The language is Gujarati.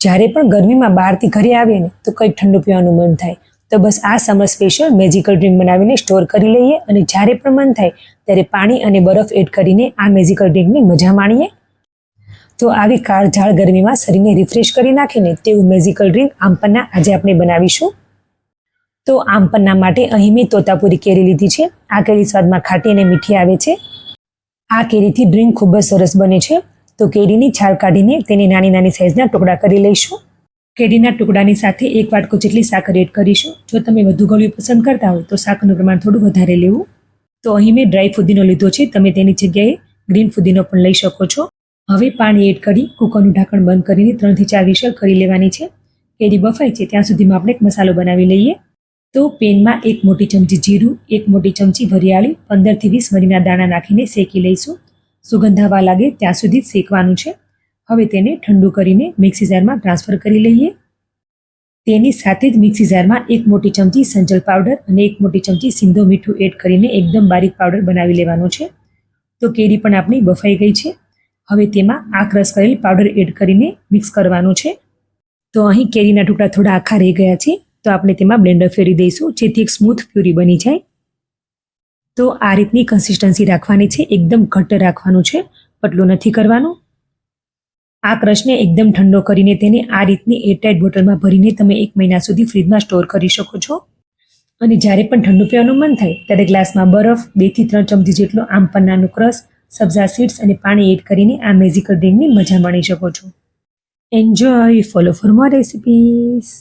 જ્યારે પણ ગરમીમાં બહારથી ઘરે આવીએ ને તો કંઈક ઠંડુ પીવાનું મન થાય, તો બસ આ સમર સ્પેશિયલ મેજિકલ ડ્રિંક બનાવીને સ્ટોર કરી લઈએ અને જ્યારે પણ મન થાય ત્યારે પાણી અને બરફ એડ કરીને આ મેજિકલ ડ્રિંકની મજા માણીએ. તો આવી કાળઝાળ ગરમીમાં શરીરને રિફ્રેશ કરી નાખીને તેવું મેજિકલ ડ્રિંક આમપન્ના આજે આપણે બનાવીશું. તો આમપન્ના માટે અહીં મેં તોતાપુરી કેરી લીધી છે. આ કેરી સ્વાદમાં ખાટી અને મીઠી આવે છે. આ કેરીથી ડ્રિંક ખૂબ જ સરસ બને છે. તો કેરીની છાલ કાઢીને તેની નાની નાની સાઇઝના ટુકડા કરી લઈશું. કેરીના ટુકડાની સાથે 1 વાટકો જેટલી સાકર એડ કરીશું. જો તમે વધુ ગળ્યું પસંદ કરતા હોય તો સાકરનું પ્રમાણ થોડું વધારે લેવું. તો અહીં મેં ડ્રાય ફુદીનો લીધો છે, તમે તેની જગ્યાએ ગ્રીન ફુદીનો પણ લઈ શકો છો. હવે પાણી એડ કરી કુકરનું ઢાંકણ બંધ કરીને 3 થી 4 વિસલ કરી લેવાની છે. કેરી બફાય છે ત્યાં સુધીમાં આપણે એક મસાલો બનાવી લઈએ. તો પેનમાં 1 મોટી ચમચી જીરું, 1 મોટી ચમચી વરિયાળી, 15 થી 20 મરીના દાણા નાખીને શેકી લઈશું. સુગંધ આવવા લાગે ત્યાં સુધી શેકવાનું છે. હવે તેને ઠંડુ કરીને મિક્સી જારમાં ટ્રાન્સફર કરી લઈએ. તેની સાથે જ મિક્સી જારમાં 1 મોટી ચમચી સંચળ પાવડર અને 1 મોટી ચમચી સિંધો મીઠું એડ કરીને એકદમ બારીક પાવડર બનાવી લેવાનો છે. તો કેરી પણ આપણી બફાઈ ગઈ છે. હવે તેમાં આ ક્રશ કરેલ પાવડર એડ કરીને મિક્સ કરવાનું છે. તો અહીં કેરીના ટુકડા થોડા આખા રહી ગયા છે, તો આપણે તેમાં બ્લેન્ડર ફેરવી દઈશું જેથી એક સ્મૂથ પ્યુરી બની જાય. તો આ રીતની કન્સિસ્ટન્સી રાખવાની છે, એકદમ ઘટ્ટ રાખવાનું છે, પતલું નથી કરવાનું. આ ક્રશને એકદમ ઠંડો કરીને તેને આ રીતની એરટાઇટ બોટલમાં ભરીને તમે 1 મહિના સુધી ફ્રીજમાં સ્ટોર કરી શકો છો. અને જ્યારે પણ ઠંડુ પીવાનું મન થાય ત્યારે ગ્લાસમાં બરફ, 2 થી 3 ચમચી જેટલો આમપન્નાનું ક્રશ, સબ્જા સીડ્સ અને પાણી એડ કરીને આ મેજિકલ ડ્રિંકની મજા માણી શકો છો. Enjoy. Follow for more recipes.